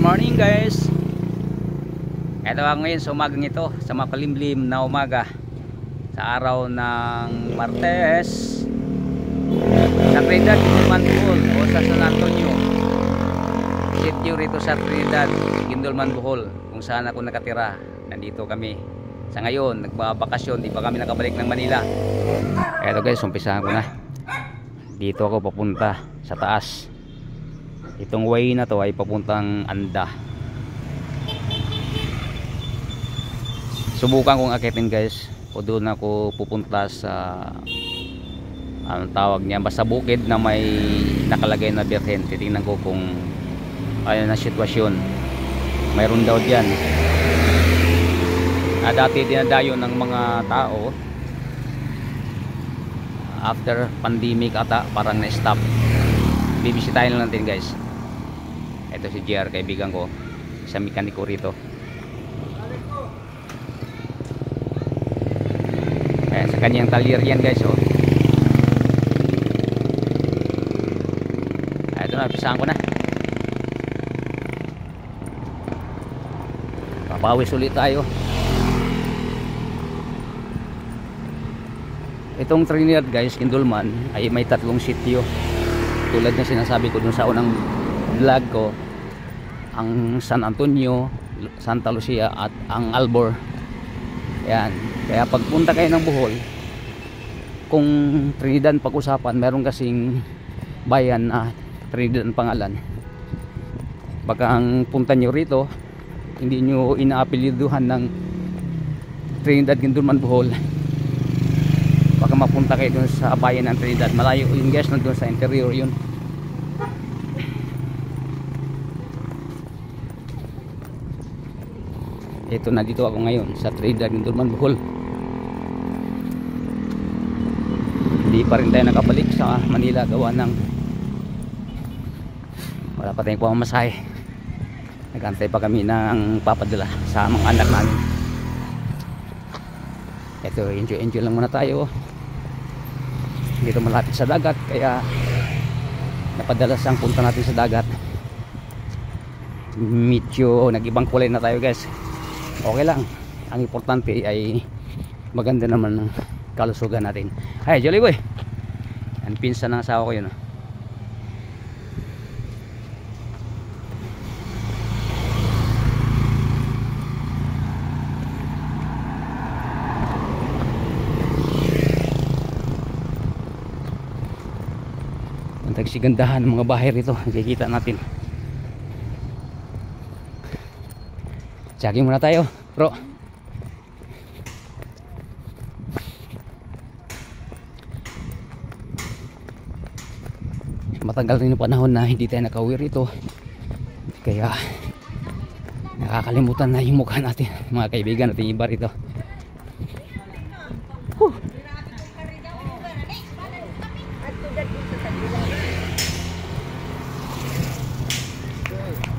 morning guys. Ito ako ngayon sa umagang ito, sa mapalimlim na umaga, sa araw ng Martes, sa Trinidad, Gindulman Bohol o sa San Antonio sitio rito sa Trinidad, Gindulman Bohol, kung saan ako nakatira. Nandito kami sa ngayon, nagbabakasyon, di pa kami nakabalik ng Manila. Ito guys, umpisahan ko na. Dito ako papunta sa taas. Itong way na to ay papuntang Anda. Subukan kong akitin guys, o doon ako pupunta sa anong tawag niya, basta bukid na may nakalagay na birhen. Titingnan ko kung ayun na sitwasyon. Mayroon daw diyan na dati dinadayo ng mga tao, after pandemic ata parang na-stop. Bibisitahin lang natin guys. Ito si JR, kaibigan ko, isang mekaniko rito. Ayan, sa kanyang talyer yan guys, oh. Ito na, pisahan ko na. Papawis ulit tayo. Itong Trinidad guys, Gindulman ay may tatlong sitio. Tulad na sinasabi ko dun sa unang vlog ko, ang San Antonio, Santa Lucia at ang Albor. Yan. Kaya pagpunta kayo ng Bohol, kung Trinidad pag-usapan, meron kasing bayan na Trinidad ang pangalan. Baka ang punta nyo rito, hindi nyo inaapeliduhan ng Trinidad, Gindulman, Bohol. Baka mapunta kayo dun sa bayan ng Trinidad. Malayo yun guys, nandun sa interior yun. Ito na, dito ako ngayon sa Trinidad, Gindulman, Bohol. Hindi pa rin tayo nakabalik sa Manila gawa ng wala pa tayong pamamasahe. Nagantay pa kami ng papadala sa mga anak namin. Ito, enjoy lang muna tayo. Dito malapit sa dagat, kaya napadalas ang punta natin sa dagat. Medyo nag-ibang kulay na tayo guys. Okay lang, ang importante ay maganda naman ng kalusugan natin. Ay, Jolly Boy, ang pinsan ng asawa ko yun, oh. Ang tagsigandahan ng mga bahay rito, nakikita natin. Jogging muna tayo, bro. Matagal rin yung panahon na hindi tayo nakauwi rito, kaya nakakalimutan na yung mukha natin, mga kaibigan natin iba rito.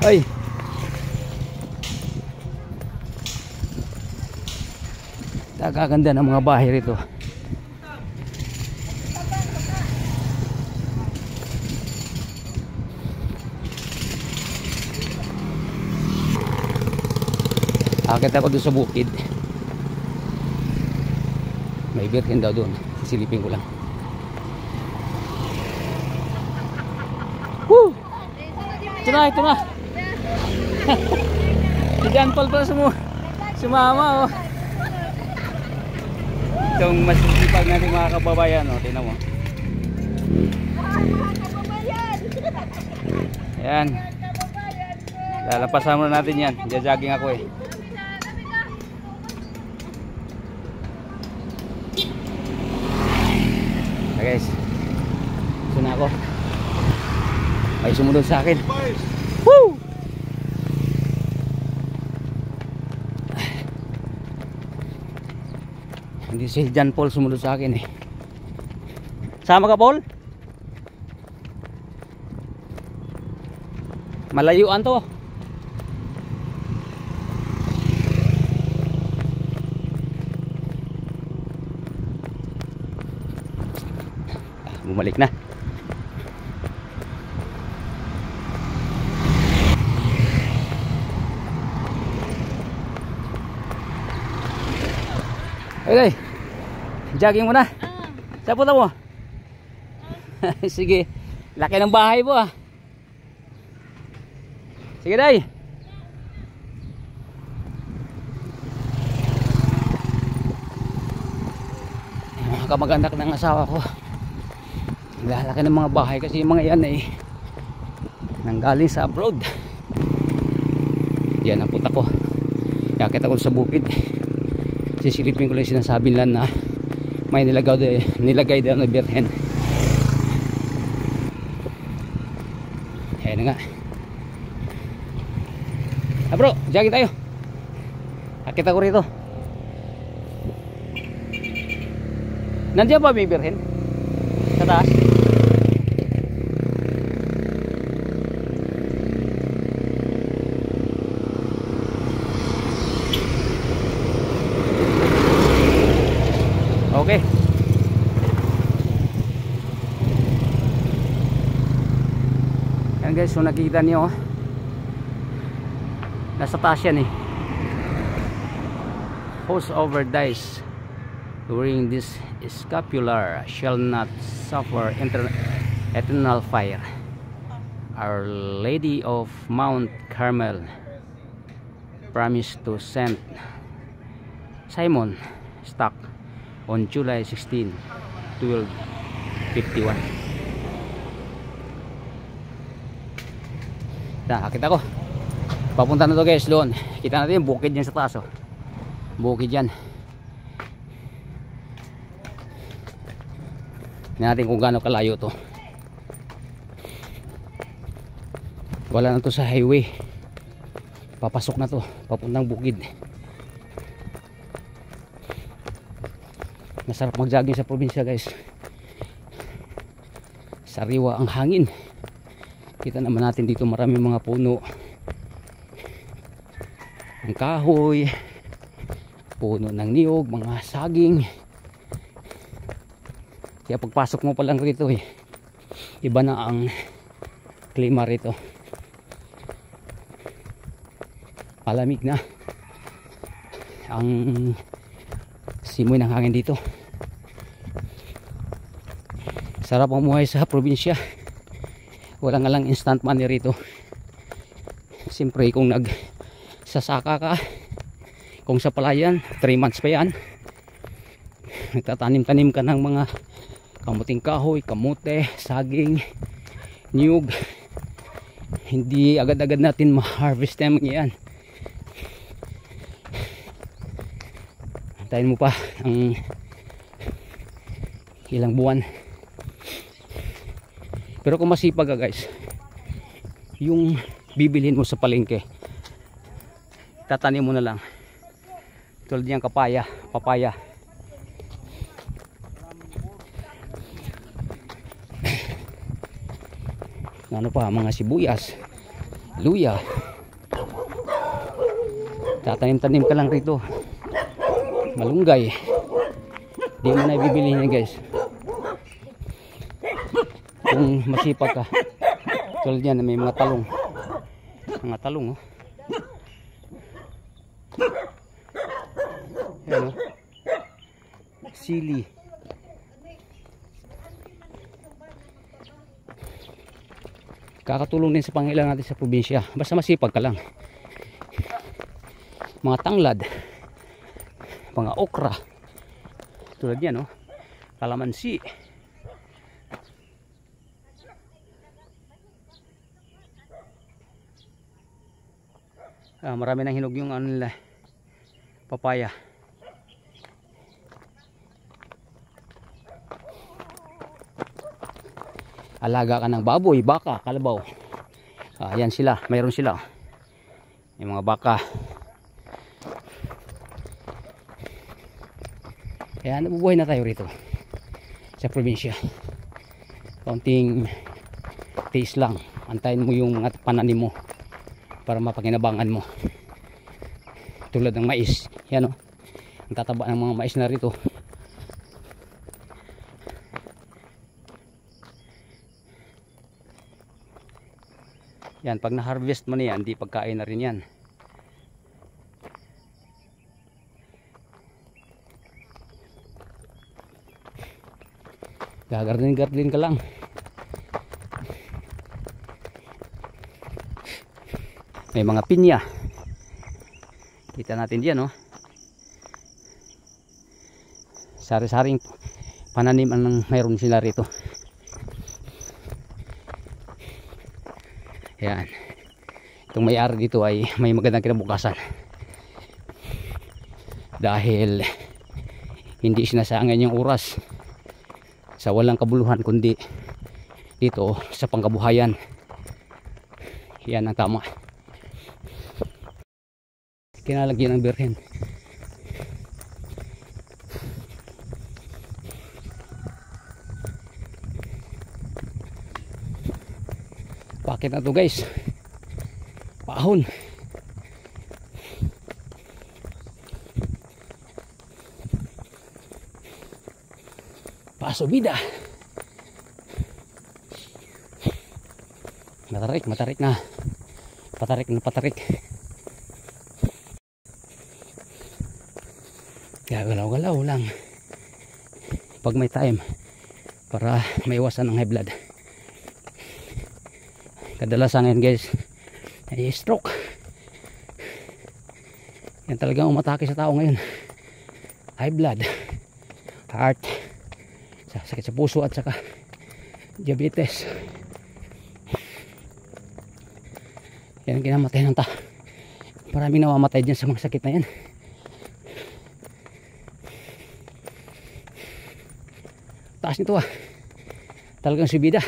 Ay, nakakaganda ng mga bahay rito. Akit ako doon sa bukid. May birhen daw doon. Silipin ko lang. Woo! Ito na. Si John Paul pala sumama, oh. Itong masisipag natin mga kababayan, oh, tingnan mo. Ayan, lalapasan muna natin yan. Jogging ako eh. Okay guys, gusto na ako. May sumunod sa akin. Woo! Hindi si John Paul sumunod sa akin eh. Sama ka, Paul? Malayuan to. Bumalik na. Okay, jogging muna. Saan punta mo? Sige, laki ng bahay mo ah. Sige day. Mga kamag-anak ng asawa ko, lalaki ng mga bahay kasi yung mga yan ay nanggaling sa abroad. Yan ang punta ko. Yakit ako sa bukid. Sisilipin ko lang sinasabi nila na may nilagay daw na birhen. Ayan na nga. Bro, jogging tayo. Yakit ako rito. Nandiyan ba may birhen? Sa taas? Okay. Yan guys, so nakita niyo nasa taas yan eh. Whosoever dies during this scapular shall not suffer eternal fire. Our Lady of Mount Carmel promised to Saint Simon Stock on July 16, 1251. Nakakita ko. Papunta na to guys doon. Kita natin yung bukid yan sa taas oh. Bukid yan. Tingnan natin kung gaano kalayo to. Wala na to sa highway. Papasok na to. Papuntang bukid. Masarap mag-jogging sa probinsya guys. Sariwa ang hangin. Kita naman natin dito maraming mga puno. Ang kahoy, puno ng niyog, mga saging. Kaya pagpasok mo pa lang rito iba na ang klima rito. Malamig na ang simoy ng hangin dito. Sarap ang buhay sa probinsya. Wala nga lang instant money rito. Siyempre kung nagsasaka ka, kung sa palayan 3 months pa yan, nagtatanim-tanim ka ng mga kamuting kahoy, kamote, saging, niyog, hindi agad-agad natin ma-harvest yung yan. Antayin mo pa ang ilang buwan. Pero kung masipag ka guys, yung bibilhin mo sa palengke, tatanim mo na lang. Tulad niyang papaya. Ano pa, mga sibuyas, luya. Tatanim-tanim ka lang rito. Malunggay. Di mo na ibibili niya guys. Kung masipag ka. Tulad yan, may mga talong. Mga talong oh. Ayan oh. Sili. Kakatulong din sa pangailangan natin sa probinsya. Basta masipag ka lang. Mga tanglad, mga okra, tulad yan oh. Kalamansi. Marami nang hinog yung ano nila, papaya. Alaga ka ng baboy, baka, kalabaw. Yan sila, mayroon sila. Yung mga baka. Kaya nabubuhay na tayo rito sa probinsya. Kaunting taste lang. Antayin mo yung pananim mo para mapakinabangan mo. Tulad ng mais. Yan o. Ang tataba ng mga mais na rito. Yan, pag na-harvest mo na yan, di pagkain na rin yan. Gagarden-garden ka lang. May mga pinya. Kita natin diyan, oh. Sari-saring pananim ang mayroon sila rito. Yan. Itong may-ari dito ay may magandang kinabukasan. Dahil hindi sinasayangan yung oras sa walang kabuluhan, kundi dito sa pangkabuhayan. Yan ang tama. Kinalagyan ng birhen. Bakit na to guys? Pahon. Pasubida. Matarik na. Patarik. Gagalaw-galaw lang pag may time para maiwasan ang high blood. Kadalasan ngayon guys ay stroke. Yan talagang umatake sa tao ngayon. High blood, heart, sakit sa puso at saka diabetes. Yan ang kinamatay ng tao. Maraming namamatay dyan sa mga sakit na yan. Taas nito talagang subida.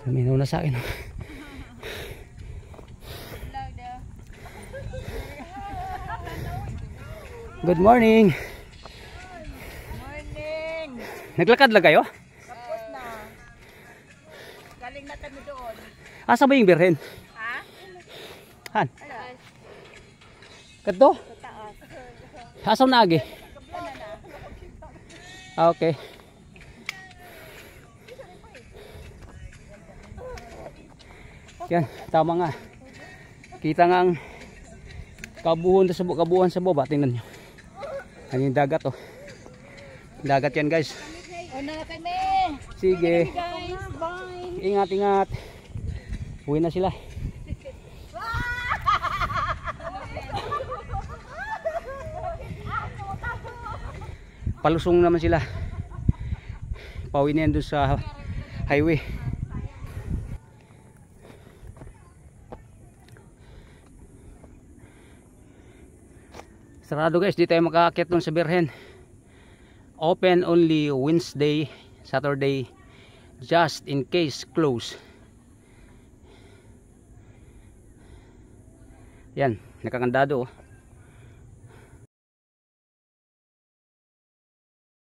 Minaw na sa akin. Good morning. Morning. Naglakad lang kayo? Tapos na. Galing na kami doon. Asa ba yung birhen? Ha? Han? Ano? Kadto? Sa taas. Asaw na agi? Kabla na. Ah, okay. Yan, tama nga. Kita nga ang kabuhan sa baba. Tingnan nyo. Ano yung dagat, oh. Dagat yan guys. Una na kami. Sige. Guys, bye. Ingat. Uwi na sila. Palusong naman sila. Pauwi na yan doon sa highway. Sarado guys, di tayo makaakyat doon sa birhen. Open only Wednesday, Saturday, just in case close. Yan, nakakandado, oh.